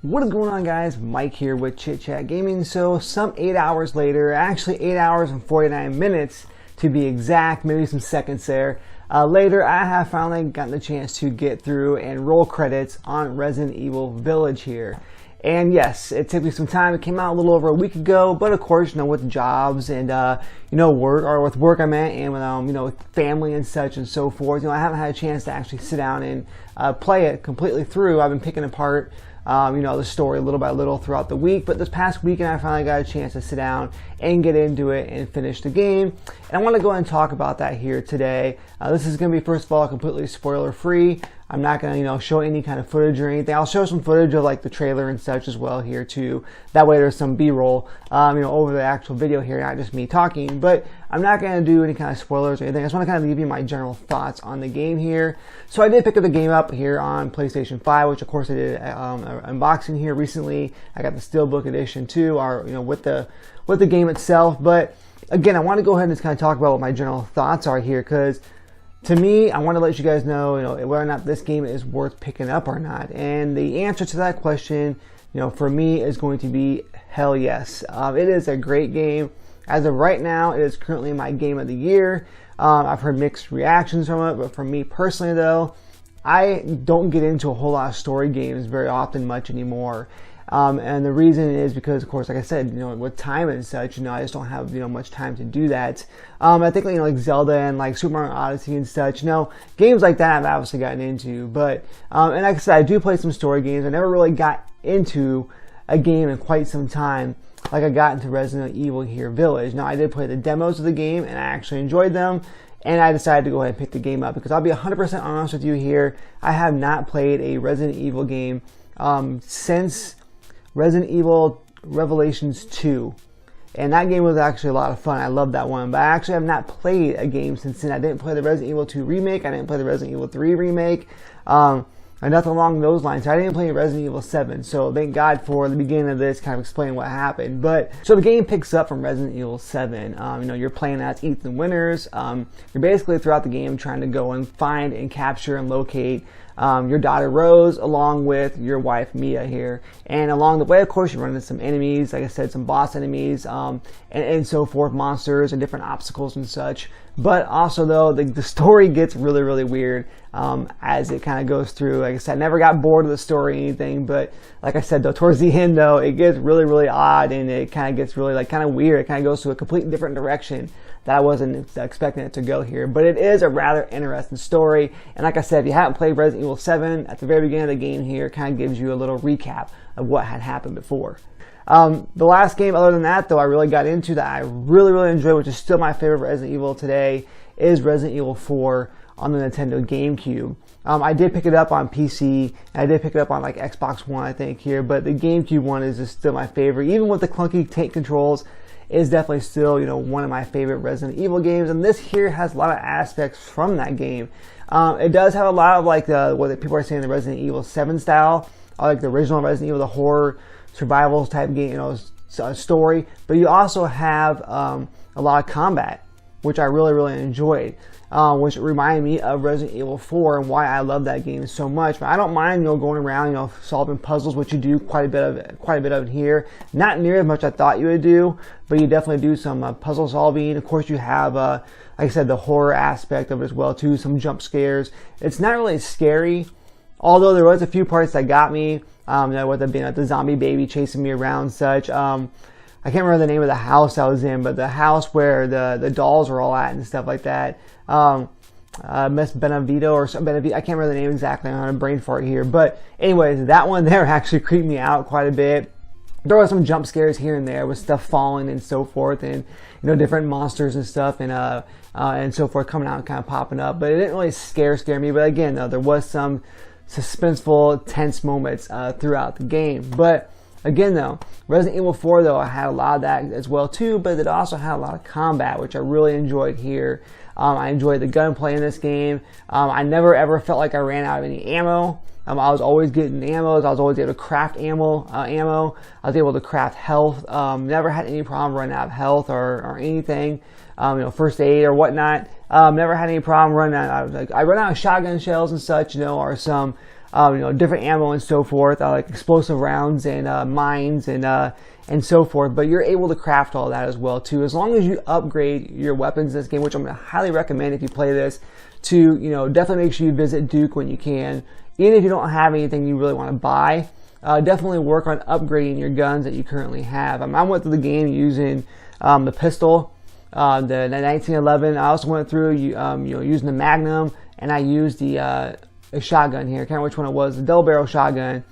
What is going on, guys? Mike here with Chit Chat Gaming. So some 8 hours later, actually 8 hours and 49 minutes to be exact, maybe some seconds there, later I have finally gotten the chance to get through and roll credits on Resident Evil Village here. And yes, it took me some time. It came out a little over a week ago, but of course, with jobs and work, or with work I meant, and with with family and such and so forth, I haven't had a chance to actually sit down and play it completely through. I've been picking apart the story little by little throughout the week, but this past weekend I finally got a chance to sit down and get into it and finish the game. And I want to go ahead and talk about that here today. This is going to be, first of all, completely spoiler free. I'm not going to, show any kind of footage or anything. I'll show some footage of like the trailer and such as well here too. That way there's some B-roll, over the actual video here, not just me talking. But I'm not going to do any kind of spoilers or anything. I just want to kind of give you my general thoughts on the game here. So I did pick up the game up here on PlayStation 5, which of course I did an unboxing here recently. I got the Steelbook edition too, or with the game itself. But again, I want to go ahead and just kind of talk about what my general thoughts are here, because to me, I want to let you guys know, whether or not this game is worth picking up or not. And the answer to that question, for me is going to be hell yes. It is a great game. As of right now, it is currently my game of the year. I've heard mixed reactions from it, but for me personally though, I don't get into a whole lot of story games very often much anymore. And the reason is because, of course, like I said, with time and such, I just don't have, much time to do that. I think, like Zelda and like Super Mario Odyssey and such, games like that I've obviously gotten into. But, and like I said, I do play some story games. I never really got into a game in quite some time like I got into Resident Evil here, Village. Now, I did play the demos of the game and I actually enjoyed them. And I decided to go ahead and pick the game up because I'll be 100% honest with you here. I have not played a Resident Evil game since Resident Evil Revelations 2. And that game was actually a lot of fun. I loved that one. But I actually have not played a game since then. I didn't play the Resident Evil 2 remake. I didn't play the Resident Evil 3 remake. And nothing along those lines. I didn't play Resident Evil 7. So thank God for the beginning of this kind of explaining what happened. But so the game picks up from Resident Evil 7. You're playing as Ethan Winters. You're basically throughout the game trying to go and find and capture and locate your daughter Rose, along with your wife Mia here. And along the way, of course, you run into some enemies, like I said, some boss enemies, and so forth, monsters and different obstacles and such. But also, though, the story gets really, really weird as it kind of goes through. Like I said, I never got bored of the story or anything, but like I said, though, towards the end, though, it gets really, really odd, and it kind of gets really, kind of weird. It kind of goes to a completely different direction that I wasn't expecting it to go here. But it is a rather interesting story. And like I said, if you haven't played Resident Evil 7, at the very beginning of the game here, it kind of gives you a little recap of what had happened before. The last game, other than that, though, I really got into that I really, really enjoyed, which is still my favorite Resident Evil today, is Resident Evil 4 on the Nintendo GameCube. I did pick it up on PC, and I did pick it up on like Xbox One, I think, here, but the GameCube one is just still my favorite. Even with the clunky tank controls, is definitely still, one of my favorite Resident Evil games. And this here has a lot of aspects from that game. It does have a lot of like what people are saying, the Resident Evil 7 style, like the original Resident Evil, the horror survival type game, story. But you also have a lot of combat, which I really, really enjoyed, which reminded me of Resident Evil 4 and why I love that game so much. But I don't mind, going around, solving puzzles, which you do quite a bit of it here. Not near as much I thought you would do, but you definitely do some puzzle solving. Of course, you have, like I said, the horror aspect of it as well too. Some jump scares. It's not really scary, although there was a few parts that got me. With it being like the zombie baby chasing me around and such. I can't remember the name of the house I was in, but the house where the dolls are all at and stuff like that. Miss Benevito or something. I can't remember the name exactly. I'm on a brain fart here. But anyways, that one there actually creeped me out quite a bit. There were some jump scares here and there with stuff falling and so forth, and different monsters and stuff and so forth coming out and kind of popping up. But it didn't really scare me. But again, though, there was some suspenseful, tense moments throughout the game. But again, though, Resident Evil 4, though, I had a lot of that as well too, but it also had a lot of combat, which I really enjoyed here. I enjoyed the gunplay in this game. I never ever felt like I ran out of any ammo. I was always getting ammo. I was always able to craft ammo. I was able to craft health. Never had any problem running out of health or anything. First aid or whatnot. Never had any problem running out. I run out of shotgun shells and such, or some different ammo and so forth, like explosive rounds and mines and so forth. But you're able to craft all that as well too, as long as you upgrade your weapons in this game, which I'm going to highly recommend if you play this. To definitely make sure you visit Duke when you can, even if you don't have anything you really want to buy. Definitely work on upgrading your guns that you currently have. I went through the game using the pistol, the 1911. I also went through using the Magnum, and I used the shotgun here. I can't remember which one it was, the double barrel shotgun.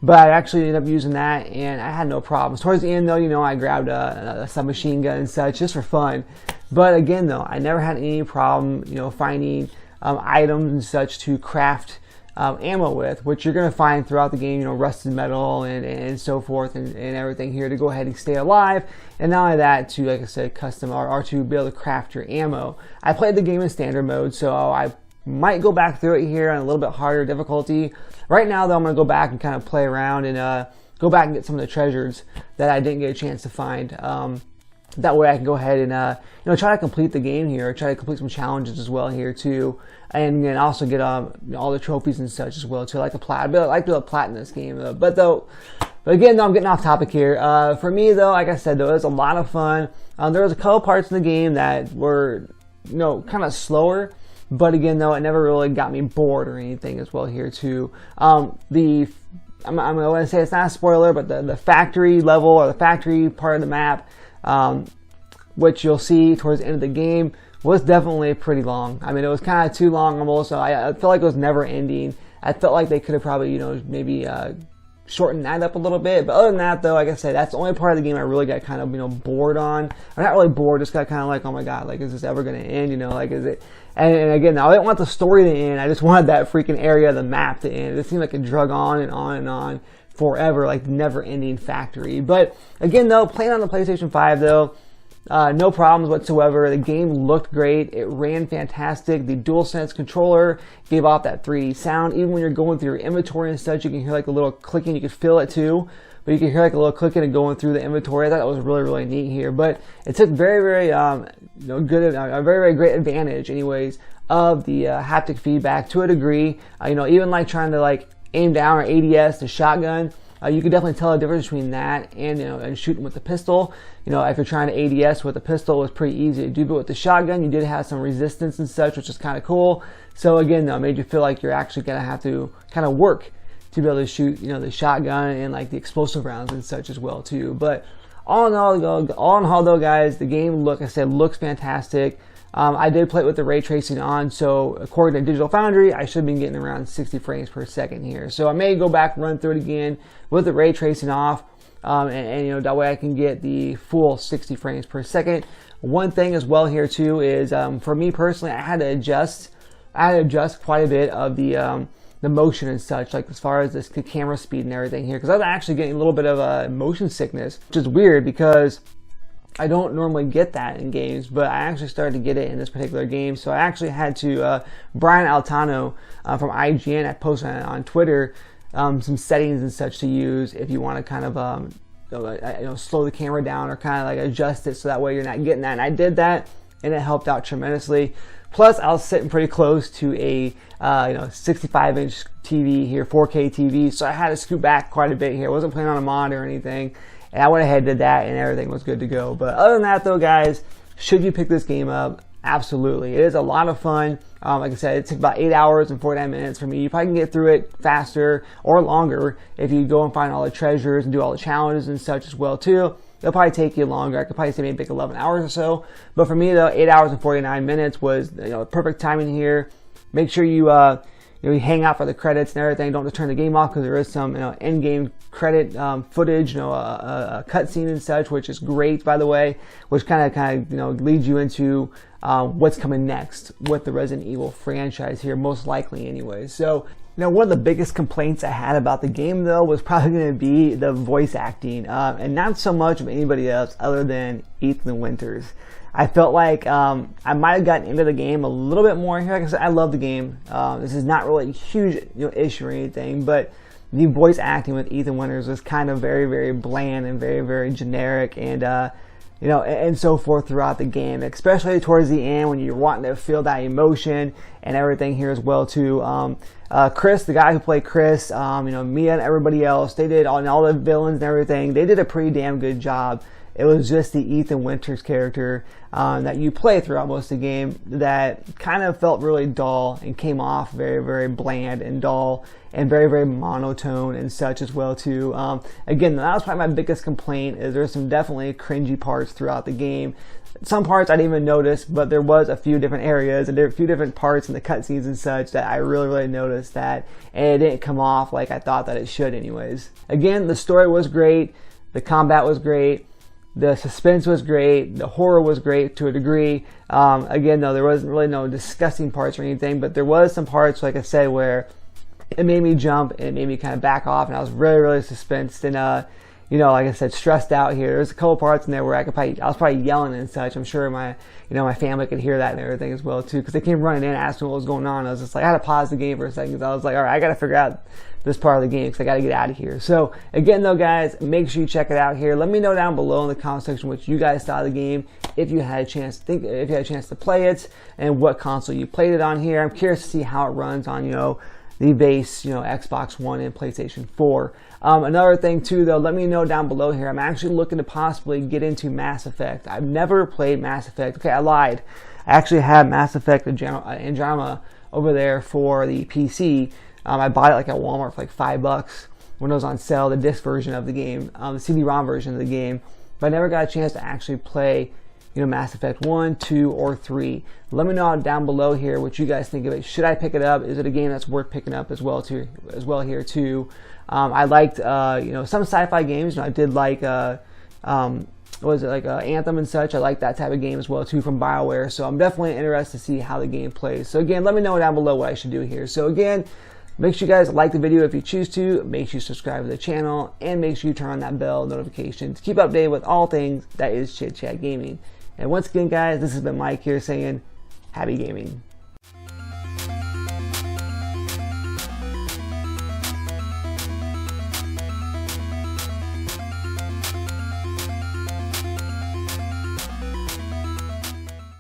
But I actually ended up using that, and I had no problems. Towards the end, though, I grabbed a submachine gun and such just for fun. But again, though, I never had any problem, finding items and such to craft ammo with, which you're going to find throughout the game, rusted metal and so forth and everything here to go ahead and stay alive. And not only that, to, like I said, custom or to be able to craft your ammo. I played the game in standard mode, so I might go back through it here on a little bit harder difficulty. Right now, though, I'm going to go back and kind of play around and go back and get some of the treasures that I didn't get a chance to find. That way I can go ahead and try to complete the game here, try to complete some challenges as well here too, and then also get all the trophies and such as well too. I like to do a platinum this game, but again, though, I'm getting off topic here. For me, though, like I said, though, it was a lot of fun. There was a couple parts in the game that were kind of slower. But again, though, it never really got me bored or anything as well here too. I'm going to say it's not a spoiler, but the factory level or the factory part of the map, which you'll see towards the end of the game, was definitely pretty long. I mean, it was kind of too long almost. I felt like it was never ending. I felt like they could have probably, maybe shorten that up a little bit. But other than that, though, like I said, that's the only part of the game I really got kind of, bored on. I'm not really bored, just got kind of like, oh my god, like, is this ever going to end? Is it? And again, I didn't want the story to end. I just wanted that freaking area of the map to end. It seemed like it drug on and on and on forever, like never-ending factory. But again, though, playing on the PlayStation 5, though, no problems whatsoever. The game looked great. It ran fantastic. The DualSense controller gave off that 3D sound. Even when you're going through your inventory and such, you can hear like a little clicking. You can feel it too. But you can hear like a little clicking and going through the inventory. I thought that was really, really neat here. But it took very, very, good, a very, very great advantage, anyways, of the haptic feedback to a degree. Even like trying to like aim down or ADS the shotgun. You can definitely tell the difference between that and shooting with the pistol. If you're trying to ADS with the pistol, it was pretty easy to do, but with the shotgun, you did have some resistance and such, which is kind of cool. So again, though, it made you feel like you're actually gonna have to kind of work to be able to shoot, the shotgun and like the explosive rounds and such as well too. But all in all, though, guys, the game, like I said, looks fantastic. I did play it with the ray tracing on, so according to Digital Foundry, I should be getting around 60 frames per second here. So I may go back, run through it again with the ray tracing off, and that way I can get the full 60 frames per second. One thing as well here too is, for me personally, I had to adjust quite a bit of the motion and such, like as far as the camera speed and everything here, because I was actually getting a little bit of motion sickness, which is weird because I don't normally get that in games, but I actually started to get it in this particular game. So I actually had to, Brian Altano from IGN, I posted on Twitter some settings and such to use if you want to kind of slow the camera down or kind of like adjust it so that way you're not getting that. And I did that, and it helped out tremendously. Plus, I was sitting pretty close to a 65-inch TV here, 4K TV, so I had to scoot back quite a bit here. I wasn't playing on a monitor or anything. And I went ahead and did that, and everything was good to go. But other than that, though, guys, should you pick this game up? Absolutely. It is a lot of fun. Like I said, it took about 8 hours and 49 minutes for me. You probably can get through it faster or longer if you go and find all the treasures and do all the challenges and such as well, too. It'll probably take you longer. I could probably say maybe like 11 hours or so. But for me, though, 8 hours and 49 minutes was perfect timing here. Make sure you you hang out for the credits and everything. Don't just turn the game off because there is some end-game credit footage, a cutscene and such, which is great, by the way, which kind of leads you into what's coming next with the Resident Evil franchise here, most likely anyway. So, one of the biggest complaints I had about the game, though, was probably going to be the voice acting, and not so much of anybody else other than Ethan Winters. I felt like I might have gotten into the game a little bit more here. Like I said, I love the game. This is not really a huge issue or anything, but the voice acting with Ethan Winters was kind of very, very bland and very, very generic. And you know, and so forth throughout the game, especially towards the end when you're wanting to feel that emotion and everything here as well too. Chris, the guy who played Chris, you know, Mia and everybody else, they did all the villains and everything. They did a pretty damn good job. It was just the Ethan Winters character that you play throughout most of the game that kind of felt really dull and came off very, very bland and dull and very, very monotone and such as well too. Again, that was probably my biggest complaint, is there's some definitely cringy parts throughout the game. Some parts I didn't even notice, but there was a few different areas and a few different parts in the cutscenes and such that I really, really noticed that, and it didn't come off like I thought that it should anyways. Again, the story was great, the combat was great, the suspense was great, the horror was great to a degree. Again, though, there wasn't really no disgusting parts or anything, but there was some parts, like I said, where it made me jump and it made me kind of back off, and I was really, really suspensed and you know, like I said, stressed out here. There's a couple parts in there where I was probably yelling and such. I'm sure my family could hear that and everything as well too, because they came running in asking what was going on. I was just like, I had to pause the game for a second because I was like, all right, I got to figure out this part of the game because I got to get out of here. So again, though, guys, make sure you check it out here. Let me know down below in the comment section what you guys thought of the game, if you had a chance to play it, and what console you played it on here. I'm curious to see how it runs on, you know, the base, you know, Xbox One and PlayStation 4. Another thing too, though, let me know down below here. I'm actually looking to possibly get into Mass Effect. I've never played Mass Effect. Okay, I lied. I actually have Mass Effect Andromeda over there for the PC. I bought it like at Walmart for like $5 when it was on sale, the disc version of the game, the CD-ROM version of the game. But I never got a chance to actually play, you know, Mass Effect 1, 2, or 3. Let me know down below here what you guys think of it. Should I pick it up? Is it a game that's worth picking up as well here too? I liked, you know, some sci-fi games. You know, I did like, what was it, like Anthem and such. I like that type of game as well too from BioWare. So I'm definitely interested to see how the game plays. So again, let me know down below what I should do here. So again, make sure you guys like the video if you choose to. Make sure you subscribe to the channel, and make sure you turn on that bell notification to keep updated with all things that is Chit Chat Gaming. And once again, guys, this has been Mike here saying, happy gaming.